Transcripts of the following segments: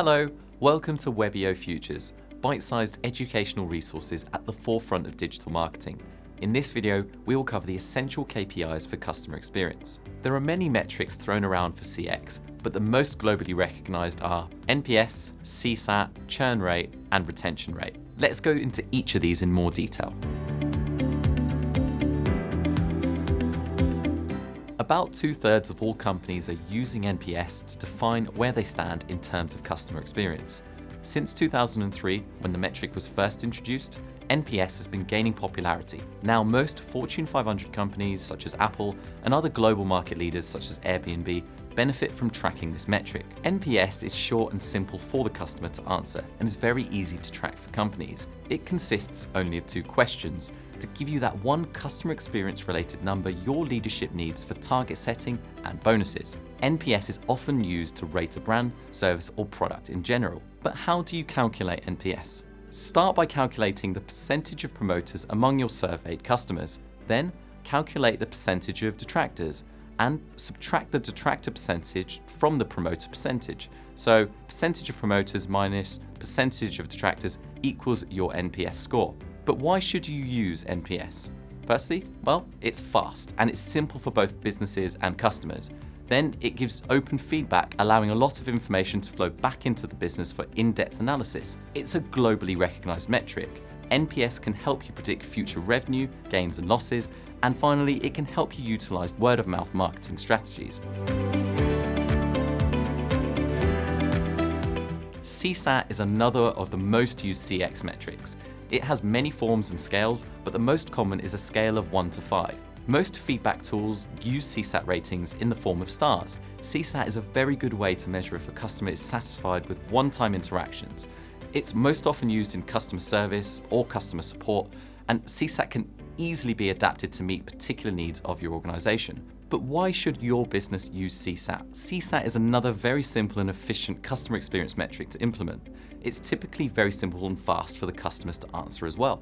Hello, welcome to Webeo Futures, bite-sized educational resources at the forefront of digital marketing. In this video, we will cover the essential KPIs for customer experience. There are many metrics thrown around for CX, but the most globally recognized are NPS, CSAT, churn rate, and retention rate. Let's go into each of these in more detail. About 2/3 of all companies are using NPS to define where they stand in terms of customer experience. Since 2003, when the metric was first introduced, NPS has been gaining popularity. Now most Fortune 500 companies such as Apple and other global market leaders such as Airbnb benefit from tracking this metric. NPS is short and simple for the customer to answer and is very easy to track for companies. It consists only of 2 questions to give you that one customer experience related number your leadership needs for target setting and bonuses. NPS is often used to rate a brand, service, or product in general. But how do you calculate NPS? Start by calculating the percentage of promoters among your surveyed customers. Then calculate the percentage of detractors and subtract the detractor percentage from the promoter percentage. So percentage of promoters minus percentage of detractors equals your NPS score. But why should you use NPS? Firstly, well, it's fast and it's simple for both businesses and customers. Then it gives open feedback, allowing a lot of information to flow back into the business for in-depth analysis. It's a globally recognized metric. NPS can help you predict future revenue, gains and losses, and finally, it can help you utilize word-of-mouth marketing strategies. CSAT is another of the most used CX metrics. It has many forms and scales, but the most common is a scale of 1 to 5. Most feedback tools use CSAT ratings in the form of stars. CSAT is a very good way to measure if a customer is satisfied with one-time interactions. It's most often used in customer service or customer support, and CSAT can easily be adapted to meet particular needs of your organization. But why should your business use CSAT? CSAT is another very simple and efficient customer experience metric to implement. It's typically very simple and fast for the customers to answer as well.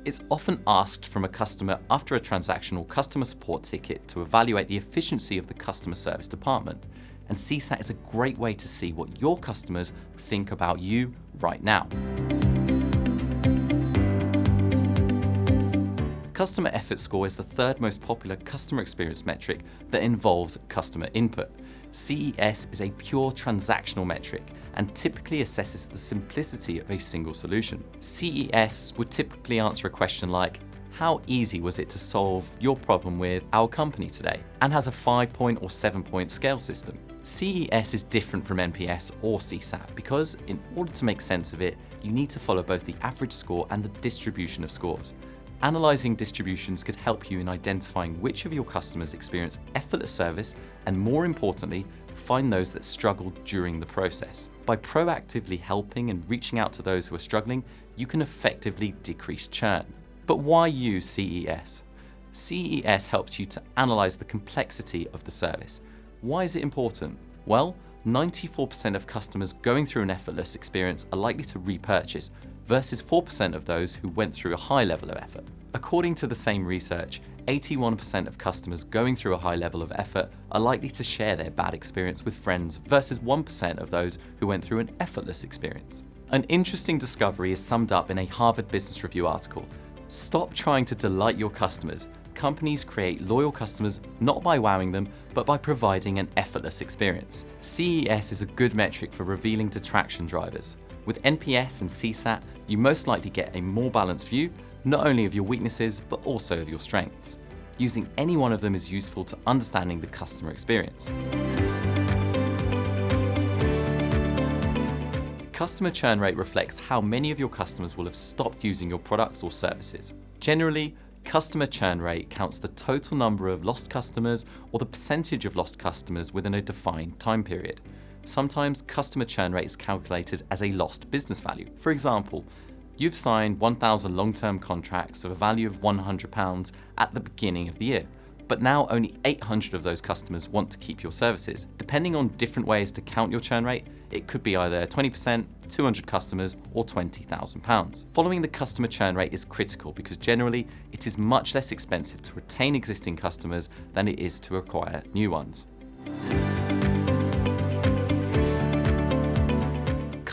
It's often asked from a customer after a transaction or customer support ticket to evaluate the efficiency of the customer service department. And CSAT is a great way to see what your customers think about you right now. Customer effort score is the 3rd most popular customer experience metric that involves customer input. CES is a pure transactional metric and typically assesses the simplicity of a single solution. CES would typically answer a question like, how easy was it to solve your problem with our company today? And has a 5-point or 7-point scale system. CES is different from NPS or CSAT because in order to make sense of it, you need to follow both the average score and the distribution of scores. Analyzing distributions could help you in identifying which of your customers experience effortless service and, more importantly, find those that struggle during the process. By proactively helping and reaching out to those who are struggling, you can effectively decrease churn. But why use CES? CES helps you to analyze the complexity of the service. Why is it important? Well, 94% of customers going through an effortless experience are likely to repurchase, versus 4% of those who went through a high level of effort. According to the same research, 81% of customers going through a high level of effort are likely to share their bad experience with friends versus 1% of those who went through an effortless experience. An interesting discovery is summed up in a Harvard Business Review article. Stop trying to delight your customers. Companies create loyal customers not by wowing them, but by providing an effortless experience. CES is a good metric for revealing detraction drivers. With NPS and CSAT, you most likely get a more balanced view, not only of your weaknesses, but also of your strengths. Using any one of them is useful to understanding the customer experience. Customer churn rate reflects how many of your customers will have stopped using your products or services. Generally, customer churn rate counts the total number of lost customers or the percentage of lost customers within a defined time period. Sometimes customer churn rate is calculated as a lost business value. For example, you've signed 1,000 long-term contracts of a value of £100 at the beginning of the year, but now only 800 of those customers want to keep your services. Depending on different ways to count your churn rate, it could be either 20%, 200 customers, or £20,000. Following the customer churn rate is critical because generally it is much less expensive to retain existing customers than it is to acquire new ones.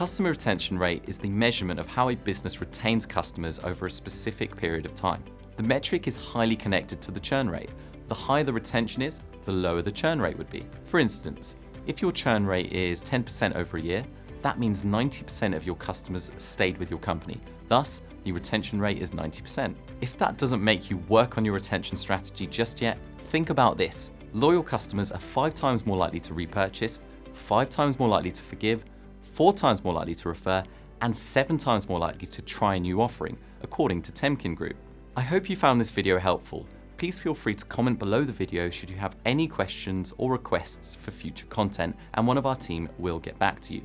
Customer retention rate is the measurement of how a business retains customers over a specific period of time. The metric is highly connected to the churn rate. The higher the retention is, the lower the churn rate would be. For instance, if your churn rate is 10% over a year, that means 90% of your customers stayed with your company. Thus, the retention rate is 90%. If that doesn't make you work on your retention strategy just yet, think about this. Loyal customers are 5 times more likely to repurchase, 5 times more likely to forgive, 4 times more likely to refer, and 7 times more likely to try a new offering, according to Temkin Group. I hope you found this video helpful. Please feel free to comment below the video should you have any questions or requests for future content, and one of our team will get back to you.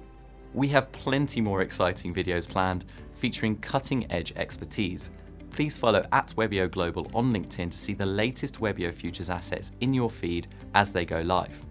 We have plenty more exciting videos planned featuring cutting-edge expertise. Please follow @Webeo Global on LinkedIn to see the latest Webeo Futures assets in your feed as they go live.